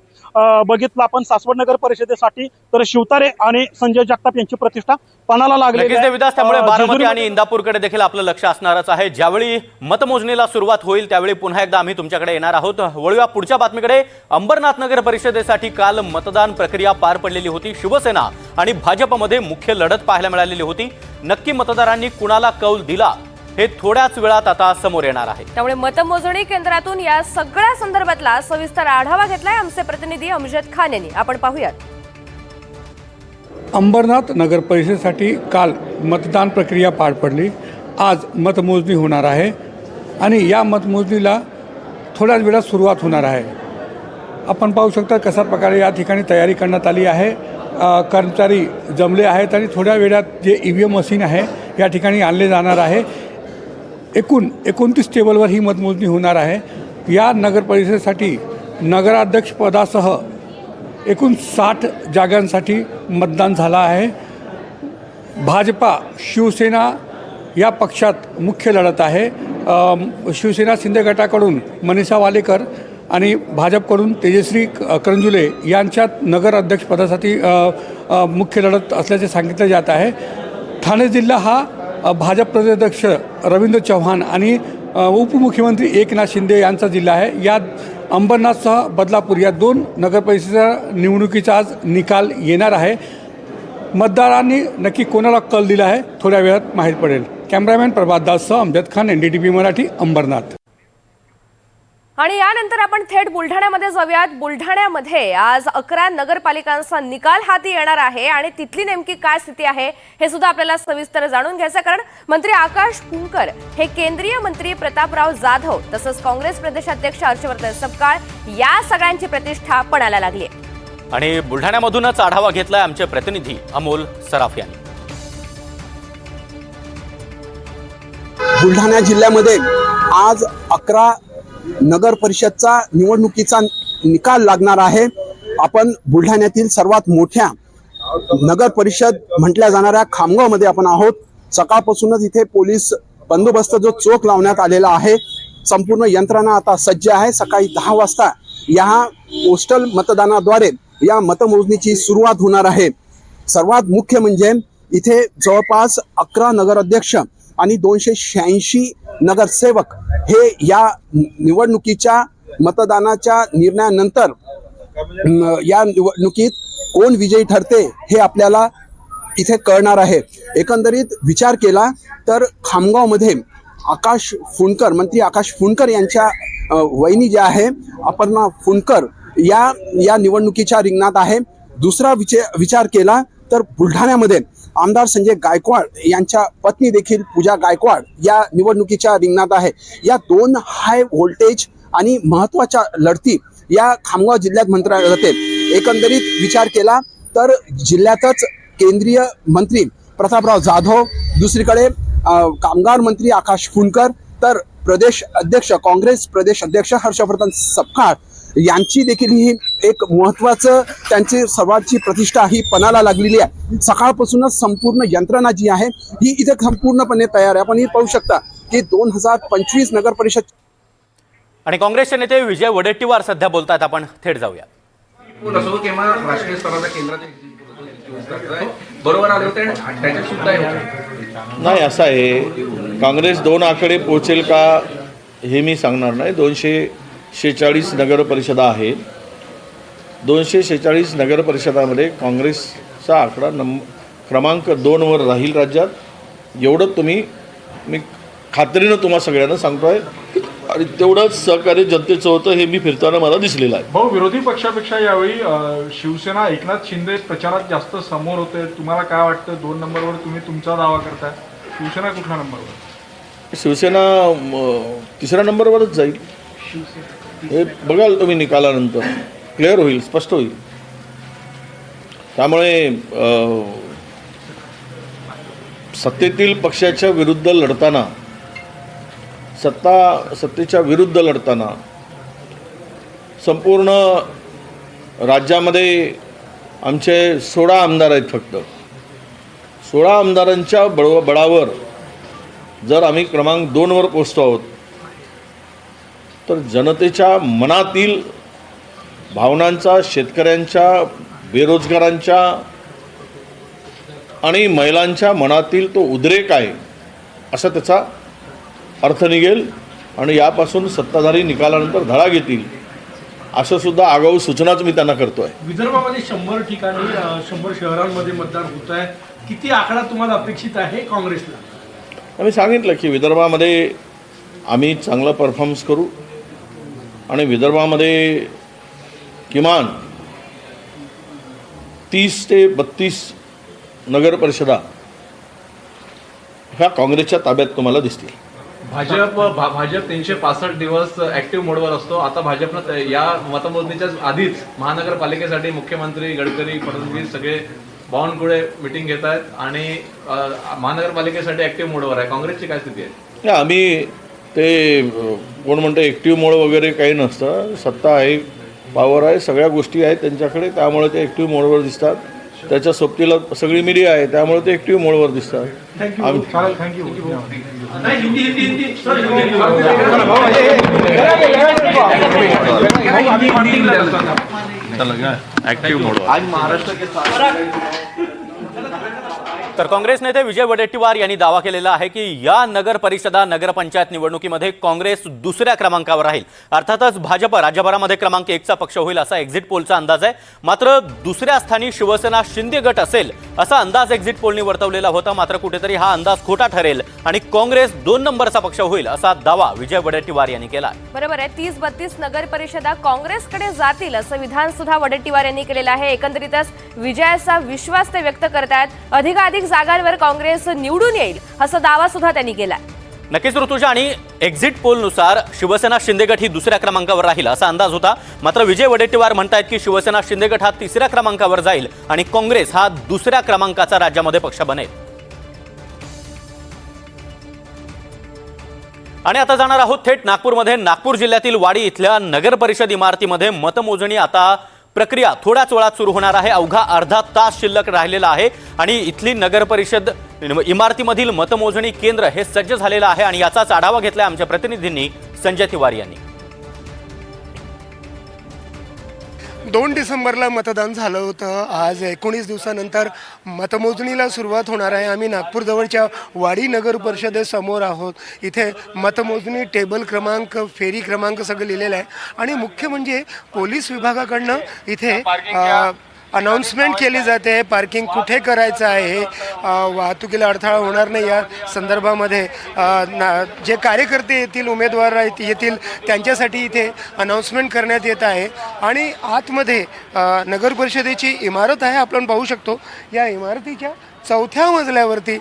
बघितलं आपण सासवड नगर परिषदेसाठी तर शिवतारे आणि संजय जगताप यांची प्रतिष्ठा पणाला लागलेली आहे. त्यामुळे बारामती आणि इंदापूरकडे देखील आपलं लक्ष असणारच आहे. ज्यावेळी मतमोजणीला सुरुवात होईल त्यावेळी पुन्हा एकदा आम्ही तुमच्याकडे येणार आहोत. वळूया पुढच्या बातमीकडे. अंबरनाथ नगर परिषदेसाठी काल मतदान प्रक्रिया पार पडलेली होती. शिवसेना आणि भाजपमध्ये मुख्य लढत पाहायला मिळालेली होती. नक्की मतदारांनी कुणाला कौल दिला हे थोड्याच वेळात आता समोर येणार आहे. त्यामुळे मतमोजणी केंद्रातून या सगळ्या संदर्भातला सविस्तर आढावा घेतलाय आमचे प्रतिनिधी अमजद खान यांनी. आपण पाहूयात. अंबरनाथ नगर परिषदेसाठी काल मतदान प्रक्रिया पार पडली. आज मतमोजणी होणार आहे आणि या मतमोजणीला थोड्याच वेळात सुरुवात होणार आहे. आपण पाहू शकता कशा प्रकारे या ठिकाणी तयारी करण्यात आली आहे. कर्मचारी जमले आहेत आणि थोड्या वेळात जे EVM मशीन आहे या ठिकाणी आणले जाणार आहे. एकूण 29 टेबलवर ही मतमोजणी होणार आहे. या नगर परिषदेसाठी नगराध्यक्षपदासह एकूण 60 जागांसाठी मतदान झालं आहे. भाजपा शिवसेना या पक्षात मुख्य लढत आहे. शिवसेना शिंदे गटाकडून मनीषा वालेकर आणि भाजपकडून तेजश्री करंजुले यांच्यात नगर अध्यक्षपदासाठी मुख्य लढत असल्याचे सांगितले जात आहे. ठाणे जिल्हा हा भाजप प्रदेशाध्यक्ष रवींद्र चव्हाण आणि उपमुख्यमंत्री एकनाथ शिंदे यांचा जिल्हा आहे. यात अंबरनाथसह बदलापूर या 2 नगरपरिषद निवडणुकीचा आज निकाल येणार आहे. मतदारांनी नक्की कोणाला कल दिला आहे थोड्या वेळात माहीत पडेल. कॅमेरामॅन प्रभात दाससह अमजद खान, NDTV मराठी, अंबरनाथ. आणि यानंतर आपण थेट बुलढाण्यामध्ये जाऊयात. बुलढाण्यामध्ये आज 11 नगरपालिकांचा निकाल हाती येणार आहे आणि तिथली नेमकी काय स्थिती आहे हे सुद्धा आपल्याला सविस्तर जाणून घ्यायचं, कारण मंत्री आकाश फुंकर हे केंद्रीय मंत्री प्रतापराव जाधव तसंच काँग्रेस प्रदेशाध्यक्ष हर्षवर्धन सपकाळ या सगळ्यांची प्रतिष्ठा पणाला लागली आहे. आणि बुलढाण्यामधूनच आढावा घेतलाय आमचे प्रतिनिधी अमोल सराफ यांनी. बुलढाणा जिल्ह्यामध्ये आज 11 नगर परिषदचा निवडणुकीचा निकाल लागणार आहे. आपण बुलढाण्यातील सर्वात मोठ्या नगर परिषद म्हटल्या जाणाऱ्या खामगावमध्ये आपण आहोत. सकाळपासूनच इथे पोलीस बंदोबस्त जो चोख लावण्यात आलेला आहे, संपूर्ण यंत्रणा आता सज्ज आहे. सकाळी 10 वाजता या पोस्टल मतदानाद्वारे या मतमोजणीची सुरुवात होणार आहे. सर्वात मुख्य म्हणजे इथे जवळपास 11 नगराध्यक्ष आणि 286 नगरसेवक हे या निवडणुकीच्या मतदानाच्या निर्णयानंतर या निवडणुकीत कोण विजयी ठरते हे आपल्याला इथे कळणार आहे. एकंदरीत विचार केला तर खामगावमध्ये आकाश फुंडकर, मंत्री आकाश फुंडकर यांच्या वहिनी ज्या आहे अपर्णा फुंडकर या निवडणुकीच्या रिंगणात आहे. दुसरा विचार केला तर बुलढाण्यामध्ये आमदार संजय गायकवाड यांच्या पत्नी देखील पूजा गायकवाड या निवडणुकीच्या रिंगणात आहे. या 2 हाय व्होल्टेज आणि महत्त्वाच्या लढती या खामगाव जिल्ह्यात म्हणता जाते. एकंदरीत विचार केला तर जिल्ह्यातच केंद्रीय मंत्री प्रतापराव जाधव, दुसरीकडे कामगार मंत्री आकाश फुंडकर, तर प्रदेश अध्यक्ष काँग्रेस प्रदेश अध्यक्ष हर्षवर्धन सपकाळ यांची देखील ही एक महत्त्वाचं त्यांची सर्वांची प्रतिष्ठा ही पणाला लागलेली आहे. सकाळपासूनच संपूर्ण यंत्रणा जी आहे ही इथे संपूर्णपणे तयार आहे. आपण ही पाहू शकता की 2025 नगर परिषद. आणि काँग्रेसचे नेते विजय वडेट्टीवार सध्या बोलतात. आपण थेट जाऊया. राष्ट्रीय स्तराचा केंद्राचे बरोबर आले होते आणि त्याच्यात सुद्धा नाही, असं आहे, काँग्रेस 2 आकडे पोहोचेल का हे मी सांगणार नाही. 246 नगर परिषदा आहेत. 246 नगर परिषदामध्ये काँग्रेसचा आकडा क्रमांक 2 वर राहील राज्यात. एवढं मी खात्रीनं तुम्हा सगळ्यांना सांगतो आहे. आणि तेवढंच सहकार्य जनतेचं होतं हे मी फिरताना मला दिसलेलं आहे. भाऊ, विरोधी पक्षापेक्षा यावेळी शिवसेना एकनाथ शिंदे प्रचारात जास्त समोर होते. तुम्हाला काय वाटतं? 2 नंबरवर तुम्ही तुमचा दावा करताय, शिवसेना कुठल्या नंबरवर? शिवसेना 3ऱ्या नंबरवरच जाईल. हे बघाल तुम्ही निकालानंतर क्लिअर होईल, स्पष्ट होईल. त्यामुळे सत्तेतील पक्षाच्या विरुद्ध लढताना, सत्तेच्या विरुद्ध लढताना संपूर्ण राज्यामध्ये आमचे 16 आमदार आहेत. फक्त 16 आमदारांच्या बळावर जर आम्ही क्रमांक 2 वर पोचतो आहोत तर जनतेच्या मनातील भावनांचा, शेतकऱ्यांच्या, बेरोजगारांच्या आणि महिलांच्या मनातील तो उद्रेक आहे असा त्याचा अर्थ निघेल. आणि यापासून सत्ताधारी निकालानंतर धडा घेतील असं सुद्धा आगाऊ सूचनाच मी त्यांना करतो आहे. विदर्भामध्ये 100 ठिकाणी 100 शहरांमध्ये मतदान होत आहे. किती आकडा तुम्हाला अपेक्षित आहे काँग्रेसला? आम्ही सांगितलं की विदर्भामध्ये आम्ही चांगला परफॉर्मन्स करू आणि विदर्भामध्ये किमान 30 ते 32 नगर परिषदा ह्या काँग्रेसच्या ताब्यात तुम्हाला दिसतील. भाजप 365 दिवस ऍक्टिव्ह मोडवर असतो. आता भाजपनं या मतमोजणीच्या आधीच महानगरपालिकेसाठी मुख्यमंत्री गडकरी, फडणवीस सगळे बावनकुळे मीटिंग घेत आहेत आणि महानगरपालिकेसाठी ऍक्टिव्ह मोडवर आहे. काँग्रेसची काय स्थिती आहे? आम्ही ते कोण म्हणतं ॲक्टिव्ह मोड वगैरे काही नसतं. सत्ता आहे पॉवर आहे, सगळ्या गोष्टी आहेत त्यांच्याकडे, त्यामुळे ते ॲक्टिव्ह मोडवर दिसतात. त्याच्या सोबतीला सगळी मीडिया आहे, त्यामुळे ते ॲक्टिव्ह मोडवर दिसतात. आज महाराष्ट्र तर काँग्रेस नेते विजय वडेट्टीवार यांनी दावा केलेला आहे की या नगर परिषदा नगरपंचायत निवडणुकीमध्ये काँग्रेस दुसऱ्या क्रमांकावर राहील. अर्थातच भाजप राज्यभरामध्ये क्रमांक 1चा पक्ष होईल असा एक्झिट पोलचा अंदाज आहे. मात्र दुसऱ्या स्थानी शिवसेना शिंदे गट असेल असा अंदाज एक्झिट पोलनी वर्तवलेला होता. मात्र कुठेतरी हा अंदाज खोटा ठरेल आणि काँग्रेस 2 नंबरचा पक्ष होईल असा दावा विजय वडेट्टीवार यांनी केला. बरोबर आहे. 30-32 नगर परिषदा काँग्रेसकडे जातील असं विधान सुद्धा वडेट्टीवार यांनी केलेलं आहे. एकंदरीतच विजयाचा विश्वास ते व्यक्त करतात. अधिकाधिक जागांवर काँग्रेस निवडून येईल असा दावा सुद्धा त्यांनी केला. नक्कीच ऋतुजा, आणि एक्झिट पोलनुसार शिवसेना शिंदे गट ही दुसऱ्या क्रमांकावर राहील असा अंदाज होता. मात्र विजय वडेट्टीवार म्हणतायत की शिवसेना शिंदे गट हा 3ऱ्या क्रमांकावर जाईल आणि काँग्रेस हा 2ऱ्या क्रमांकाचा राज्यामध्ये पक्ष बनेल. आणि आता जाणार आहोत थेट नागपूरमध्ये. नागपूर जिल्ह्यातील वाडी इथल्या नगर परिषद इमारतीमध्ये मतमोजणी आता प्रक्रिया थोड्याच वेळात सुरू होणार आहे. अवघा अर्धा तास शिल्लक राहिलेला आहे आणि इथली नगर परिषद इमारतीमधील मतमोजणी केंद्र हे सज्ज झालेलं आहे आणि याचाच आढावा घेतलाय आमच्या प्रतिनिधींनी संजय तिवारी यांनी. 2 डिसेंबरला मतदान झालं होतं. आज 19 दिवसानंतर मतमोजणीला सुरुवात होणार आहे. आम्ही नागपूर जवळच्या वाडी नगर परिषदेसमोर आहोत. इथे मतमोजणी टेबल क्रमांक, फेरी क्रमांक सगळं लिहिलेलं आहे आणि मुख्य म्हणजे पोलीस विभागाकडनं इथे अनाउन्समेंट केली जाते. पार्किंग कुठे करायचं आहे, वाहतुकीला अडथळा होणार नाही या संदर्भामध्ये जे कार्यकर्ते येतील, उमेदवार येतील त्यांच्यासाठी इथे अनाउन्समेंट करण्यात येत आहे. आणि आतमध्ये नगर परिषदेची इमारत आहे, आपण पाहू शकतो. या इमारतीच्या 4थ्या मजल्यावरती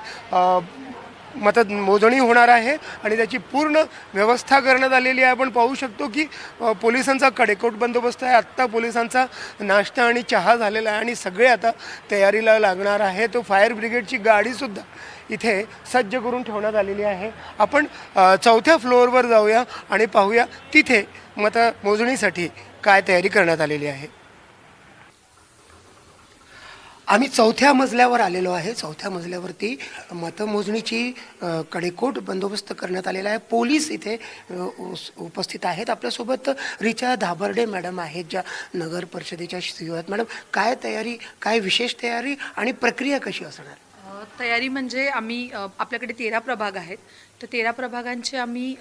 मतमोजणी होणार आहे आणि त्याची पूर्ण व्यवस्था करण्यात आलेली आहे. आपण पाहू शकतो की पोलिसांचा कडेकोट बंदोबस्त आहे. आत्ता पोलिसांचा नाश्ता आणि चहा झालेला आहे आणि सगळे आता तयारीला लागणार आहे. तो फायर ब्रिगेडची गाडीसुद्धा इथे सज्ज करून ठेवण्यात आलेली आहे. आपण 4थ्या फ्लोअरवर जाऊया आणि पाहूया तिथे मतमोजणीसाठी काय तयारी करण्यात आलेली आहे. आम्ही 4थ्या मजल्यावर आलेलो आहे. 4थ्या मजल्यावरती मतमोजणीची कडेकोट बंदोबस्त करण्यात आलेला आहे. पोलीस इथे उपस्थित आहेत. आपल्यासोबत रिचा धाबर्डे मॅडम आहेत, ज्या नगर परिषदेच्या CEO आहेत. मॅडम, काय तयारी, काय विशेष तयारी आणि प्रक्रिया कशी असणार? तयारी म्हणजे आम्ही आपल्याकडे 13 प्रभाग आहेत. तर 13 प्रभागांचे आम्ही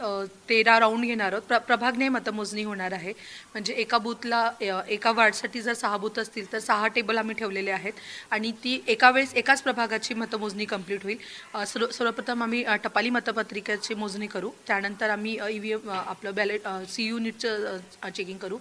13 राऊंड घेणार आहोत. प्रभागने मतमोजणी होणार आहे. म्हणजे एका बूथला, एका वार्डसाठी जर 6 बूथ असतील तर 6 टेबल आम्ही ठेवलेले आहेत आणि ती एका वेळेस एकाच प्रभागाची मतमोजणी कंप्लीट होईल. सर्वप्रथम आम्ही टपाली मतपत्रिकेची मोजणी करू. त्यानंतर आम्ही EVM आपलं बॅलेट CU युनिटचं चेकिंग करू.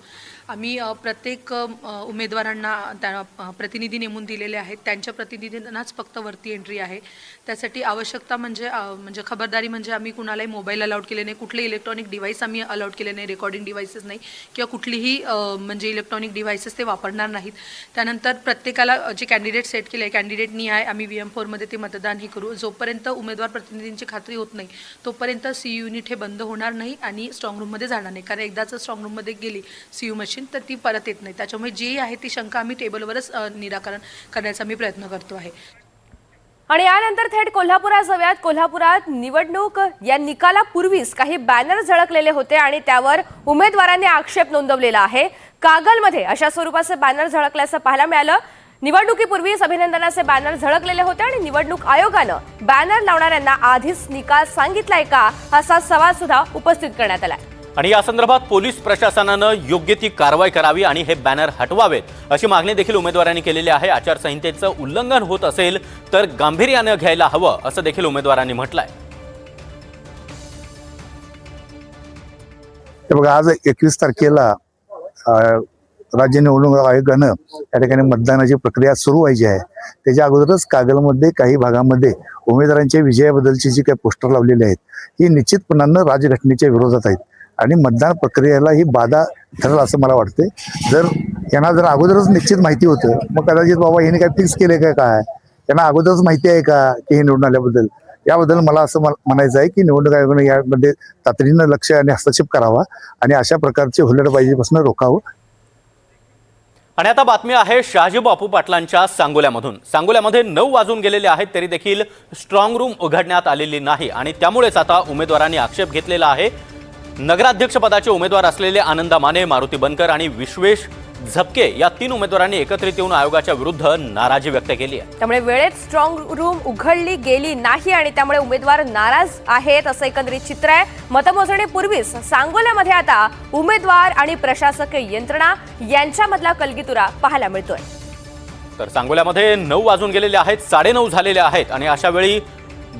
आम्ही प्रत्येक उमेदवारांना त्या प्रतिनिधी नेमून दिलेले आहेत. त्यांच्या प्रतिनिधींनाच फक्त वरती एंट्री आहे. त्यासाठी आवश्यकता म्हणजे खबरदारी म्हणजे आम्ही कुणालाही मोबाईल अलाउड केले नाही, कुठले इलेक्ट्रॉनिक डिव्हाइस आम्ही अलाउड केले नाही, रेकॉर्डिंग डिव्हाइसेस नाही किंवा कुठलीही म्हणजे इलेक्ट्रॉनिक डिव्हाइसेस ते वापरणार नाहीत. त्यानंतर प्रत्येकाला जे कॅन्डिडेट सेट केले आहे, कॅन्डिडेटनी आहे, आम्ही VM4मध्ये ते मतदानही करू. जोपर्यंत उमेदवार प्रतिनिधींची खात्री होत नाही तोपर्यंत CU युनिट हे बंद होणार नाही आणि स्ट्रॉंग रूममध्ये जाणार नाही. कारण एकदाच स्ट्रॉंग रूममध्ये गेली CU मशीन तर ती परत येत नाही. त्याच्यामुळे जी आहे ती शंका आम्ही टेबलवरच निराकरण करण्याचा मी प्रयत्न करतो आहे. आणि यानंतर थेट कोल्हापुरात जाऊयात. कोल्हापुरात निवडणूक या निकालापूर्वीच काही बॅनर झळकलेले होते आणि त्यावर उमेदवारांनी आक्षेप नोंदवलेला आहे. कागलमध्ये अशा स्वरूपाचे बॅनर झळकल्याचं पाहायला मिळालं. निवडणुकीपूर्वीच अभिनंदनाचे बॅनर झळकलेले होते आणि निवडणूक आयोगानं बॅनर लावणाऱ्यांना आधीच निकाल सांगितलाय का असा सवाल सुद्धा उपस्थित करण्यात आलाय. आणि या संदर्भात पोलीस प्रशासनानं योग्य ती कारवाई करावी आणि हे बॅनर हटवावेत अशी मागणी देखील उमेदवारांनी केलेली आहे. आचारसंहितेचं उल्लंघन होत असेल तर गांभीर्यानं घ्यायला हवं असं देखील उमेदवारांनी म्हटलंय. बघा, आज 21 तारखेला राज्य निवडणूक आयोगानं या ठिकाणी मतदानाची प्रक्रिया सुरू व्हायची आहे. त्याच्या अगोदरच कागलमध्ये काही भागामध्ये उमेदवारांच्या विजयाबद्दलची जी काही पोस्टर लावलेली आहेत ही निश्चितपणानं राजघटनेच्या विरोधात आहेत आणि मतदान प्रक्रियेला ही बाधा ठरेल असं मला वाटते. जर यांना जर अगोदरच निश्चित माहिती होतं मग कदाचित बाबा यांनी काय फिक्स केले का, काय त्यांना अगोदरच माहिती आहे का की हे निवडून आल्याबद्दल, याबद्दल मला असं म्हणायचं आहे की निवडणूक आयोगाने यामध्ये तातडीनं लक्ष आणि हस्तक्षेप करावा आणि अशा प्रकारचे हुल्लडबाजीपासून रोखावं. आणि आता बातमी आहे शहाजी बापू पाटलांच्या सांगोल्यामधून. सांगोल्यामध्ये 9 वाजून गेलेले आहेत तरी देखील स्ट्रॉंग रूम उघडण्यात आलेली नाही आणि त्यामुळेच आता उमेदवारांनी आक्षेप घेतलेला आहे. नगराध्यक्षपदाचे उमेदवार असलेले आनंदा माने, मारुती बनकर आणि विश्वेश झपके या 3 उमेदवारांनी एकत्रित येऊन आयोगाच्या विरुद्ध नाराजी व्यक्त केली आहे. त्यामुळे वेळेत स्ट्रॉंग रूम उघडली गेली नाही आणि त्यामुळे उमेदवार नाराज आहेत असं एकंदरीत चित्र आहे. मतमोजणीपूर्वीच सांगोल्यामध्ये आता उमेदवार आणि प्रशासकीय यंत्रणा यांच्यामधला कलगीतुरा पाहायला मिळतोय. तर सांगोल्यामध्ये 9 वाजून गेलेले आहेत, 9:30 झालेले आहेत आणि अशा वेळी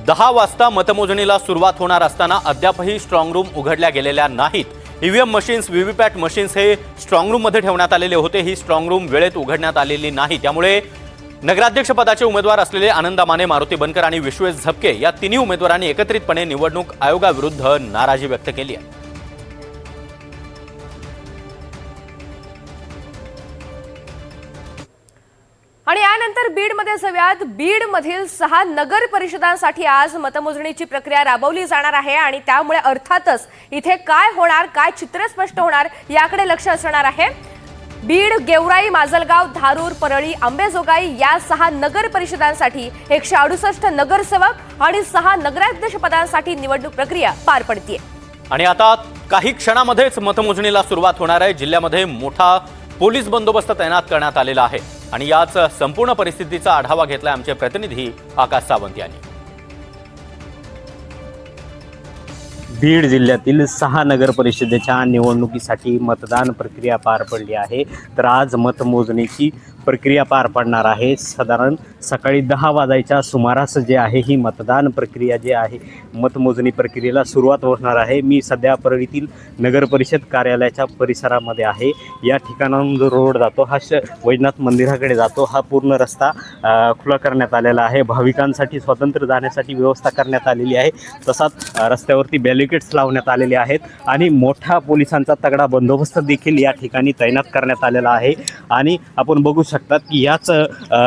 10 वाजता मतमोजणीला सुरुवात होणार असताना अद्यापही स्ट्रॉंग रूम उघडल्या गेलेल्या नाहीत. ईव्हीएम मशीन्स, व्हीव्हीपॅट मशीन्स हे स्ट्रॉंग रूममध्ये ठेवण्यात आलेले होते. ही स्ट्रॉंग रूम वेळेत उघडण्यात आलेली नाही. त्यामुळे नगराध्यक्षपदाचे उमेदवार असलेले आनंदा माने, मारुती बनकर आणि विश्वेश झपके या 3 उमेदवारांनी एकत्रितपणे निवडणूक आयोगाविरुद्ध नाराजी व्यक्त केली आहे. आणि यानंतर बीडमध्ये जाऊयात. बीडमधील 6 नगर परिषदांसाठी आज मतमोजणीची प्रक्रिया राबवली जाणार आहे आणि त्यामुळे अर्थातच इथे काय होणार, काय चित्र स्पष्ट होणार याकडे लक्ष असणार आहे. बीड, गेवराई, माजलगाव, धारूर, परळी, अंबेजोगाई या 6 नगर परिषदांसाठी 168 नगरसेवक आणि 6 नगराध्यक्ष पदांसाठी निवडणूक प्रक्रिया पार पडतीये. आणि आता काही क्षणामध्येच मतमोजणीला सुरुवात होणार आहे. जिल्ह्यामध्ये मोठा पोलीस बंदोबस्त तैनात करण्यात आलेला आहे आणि याच संपूर्ण परिस्थितीचा आढावा घेतलाय आमचे प्रतिनिधी आकाश सावंत यांनी. बीड जिल्ह्यातील 6 नगर परिषदेच्या निवडणुकीसाठी मतदान प्रक्रिया पार पडली आहे. तर आज मतमोजणीची प्रक्रिया पार पडणार आहे. साधारण सकाळी 10 वाजायच्या सुमारास जे आहे ही मतदान प्रक्रिया जे आहे मतमोजणी प्रक्रियेला सुरुवात होणार आहे. मी सध्या परळीतील नगर परिषद कार्यालयाच्या परिसरामध्ये आहे. या ठिकाणाहून जो रोड जातो हा वैजनाथ मंदिराकडे जातो. हा पूर्ण रस्ता खुला करण्यात आलेला आहे. भाविकांसाठी स्वतंत्र जाण्यासाठी व्यवस्था करण्यात आलेली आहे. तसाच रस्त्यावरती बॅरिकेड्स लावण्यात आलेले आहेत आणि मोठा पोलिसांचा तगडा बंदोबस्त देखील या ठिकाणी तैनात करण्यात आलेला आहे. आणि आपण बघू शकतात की याच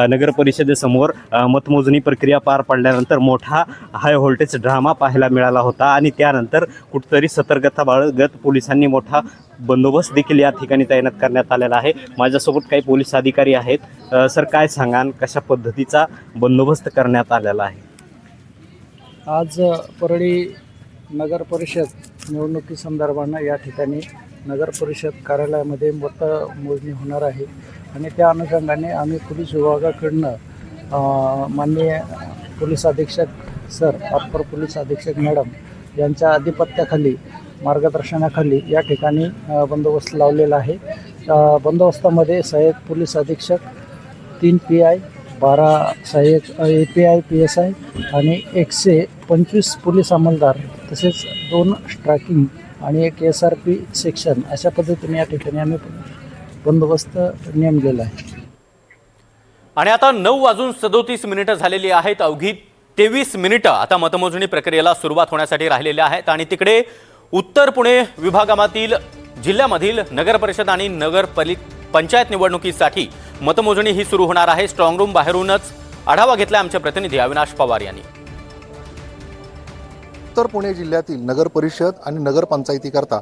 नगर परिषदेसमोर मतमोजणी प्रक्रिया पार पडल्यानंतर मोठा हाय व्होल्टेज ड्रामा पाहायला मिळाला होता आणि त्यानंतर कुठेतरी सतर्कता बाळगत पोलिसांनी मोठा बंदोबस्त देखील या ठिकाणी तैनात करण्यात आलेला आहे. माझ्यासोबत काही पोलीस अधिकारी आहेत. सर, काय सांगाल, कशा पद्धतीचा बंदोबस्त करण्यात आलेला आहे? आज परळी नगर परिषद निवडणुकीसंदर्भानं या ठिकाणी नगर परिषद कार्यालयामध्ये मतमोजणी होणार आहे आणि त्या अनुषंगाने आम्ही पोलीस विभागाकडनं माननीय पोलीस अधीक्षक सर, अप्पर पोलीस अधीक्षक मॅडम यांच्या अधिपत्याखाली, मार्गदर्शनाखाली या ठिकाणी बंदोबस्त लावलेला आहे. बंदोबस्तामध्ये सहाय्यक पोलीस अधीक्षक, 3 PI, 12 सहाय्यक API PSI आणि 125 पोलीस अंमलदार तसेच 2 स्ट्रायकिंग आणि 1 SRP सेक्शन अशा पद्धतीने या ठिकाणी आम्ही बंदोबस्त नेमलेला आहे. आणि आता 9:37 झालेली आहेत. अवघी 23 मिनिटं आता मतमोजणी प्रक्रियेला सुरुवात होण्यासाठी राहिलेले आहेत आणि तिकडे उत्तर पुणे विभागातील जिल्ह्यामधील नगर परिषद आणि पंचायत निवडणुकीसाठी मतमोजणी ही सुरू होणार आहे. स्ट्रॉंग रूम बाहेरूनच आढावा घेतला आमचे प्रतिनिधी अविनाश पवार यांनी. उत्तर पुणे जिल्ह्यातील नगर परिषद आणि नगरपंचायतीकरता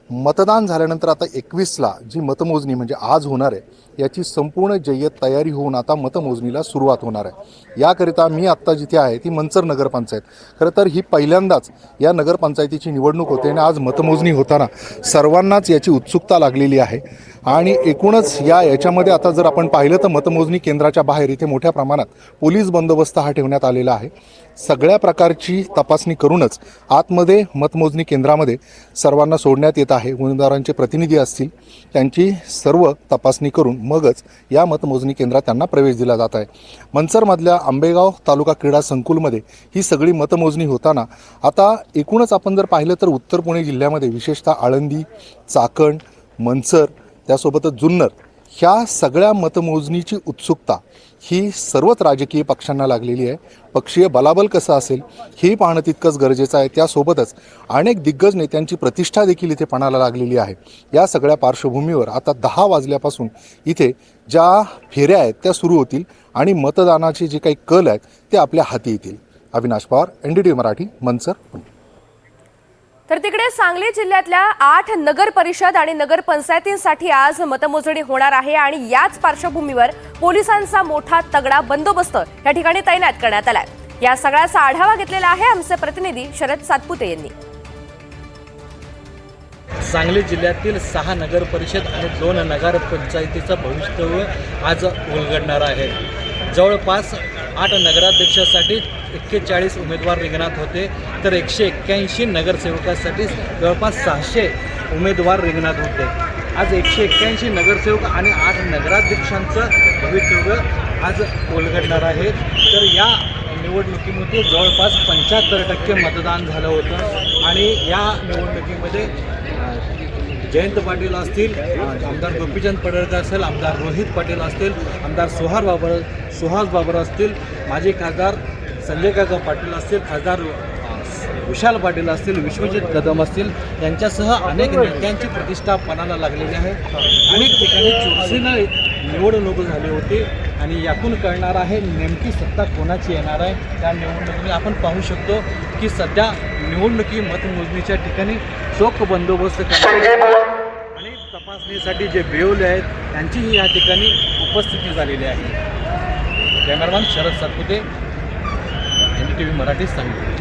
मतदान झाल्यानंतर आता 21ला जी मतमोजणी म्हणजे आज होणार आहे याची संपूर्ण जय्यत तयारी होऊन आता मतमोजणीला सुरुवात होणार आहे. याकरिता मी आत्ता जिथे आहे ती मंचर नगरपंचायत. खरं तर ही पहिल्यांदाच या नगरपंचायतीची निवडणूक होते आणि आज मतमोजणी होताना सर्वांनाच याची उत्सुकता लागलेली आहे. आणि एकूणच याच्यामध्ये आता जर आपण पाहिलं तर मतमोजणी केंद्राच्या बाहेर इथे मोठ्या प्रमाणात पोलीस बंदोबस्त हा ठेवण्यात आलेला आहे. सगळ्या प्रकारची तपासणी करूनच आतमध्ये मतमोजणी केंद्रामध्ये सर्वांना सोडण्यात येत आहे. उमेदवारांचे प्रतिनिधी असतील त्यांची सर्व तपासणी करून मगच या मतमोजणी केंद्रात त्यांना प्रवेश दिला जात आहे. मंचरमधल्या आंबेगाव तालुका क्रीडा संकुलमध्ये ही सगळी मतमोजणी होताना आता एकूणच आपण जर पाहिलं तर उत्तर पुणे जिल्ह्यामध्ये विशेषतः आळंदी, चाकण, मंचर त्यासोबतच जुन्नर ह्या सगळ्या मतमोजणीची उत्सुकता ही सर्वच राजकीय पक्षांना लागलेली आहे. पक्षीय बलाबल कसं असेल हे पाहणं तितकंच गरजेचं आहे. त्यासोबतच अनेक दिग्गज नेत्यांची प्रतिष्ठा देखील इथे पणाला लागलेली आहे. या सगळ्या पार्श्वभूमीवर आता 10 वाजल्यापासून इथे ज्या फेऱ्या आहेत त्या सुरू होतील आणि मतदानाचे जे काही कल आहेत ते आपल्या हाती येतील. अविनाश पवार, NDTV मराठी, मंचर. तर तिकडे सांगली जिल्ह्यातल्या 8 नगर परिषद आणि नगर पंचायतींसाठी आज मतमोजणी होणार आहे आणि याच पार्श्वभूमीवर पोलिसांचा मोठा तगडा बंदोबस्त या ठिकाणी तैनात करण्यात आलाय। या सगळ्याचा आढावा घेतलेला आहे आमचे प्रतिनिधी शरद सातपुते यांनी। सांगली जिल्ह्यातील 6 नगर परिषद आणि 2 नगर पंचायतीचं भविष्य आज उलगडणार आहे। जवळपास 8 नगराध्यक्षासाठी 41 उमेदवार रिंगणात होते, तर 181 नगरसेवकासाठी जवळपास 600 उमेदवार रिंगणात होते। आज 181 नगरसेवक आणि 8 नगराध्यक्षांचं भवितव्य आज उलगडणार आहे। तर या निवडणुकीमध्ये जवळपास 75% मतदान झालं होतं आणि या निवडणुकीमध्ये जयंत पाटील असतील, आमदार गोपीचंद पडळकर असेल, आमदार रोहित पाटील असतील, आमदार सुहास बाबर असतील, माजी खासदार संजय काका पाटील असतील, खासदार विशाल पाटील असतील, विश्वजित कदम असतील, यांच्यासह अनेक नेत्यांची प्रतिष्ठा पणाला लागलेली आहे। अनेक ठिकाणी चुरशीनं निवडणूक झाली होती आणि यातून कळणार आहे नेमकी सत्ता कोणाची येणार आहे। त्या निवडणुकीत आपण पाहू शकतो की सध्या निवडणुकी मतमोजणीच्या ठिकाणी चोख बंदोबस्त आणि तपासणीसाठी जे बेवले आहेत त्यांचीही या ठिकाणी उपस्थिती झालेली आहे। Cameraman Sharad Satpute, NDTV Marathi, Sangli.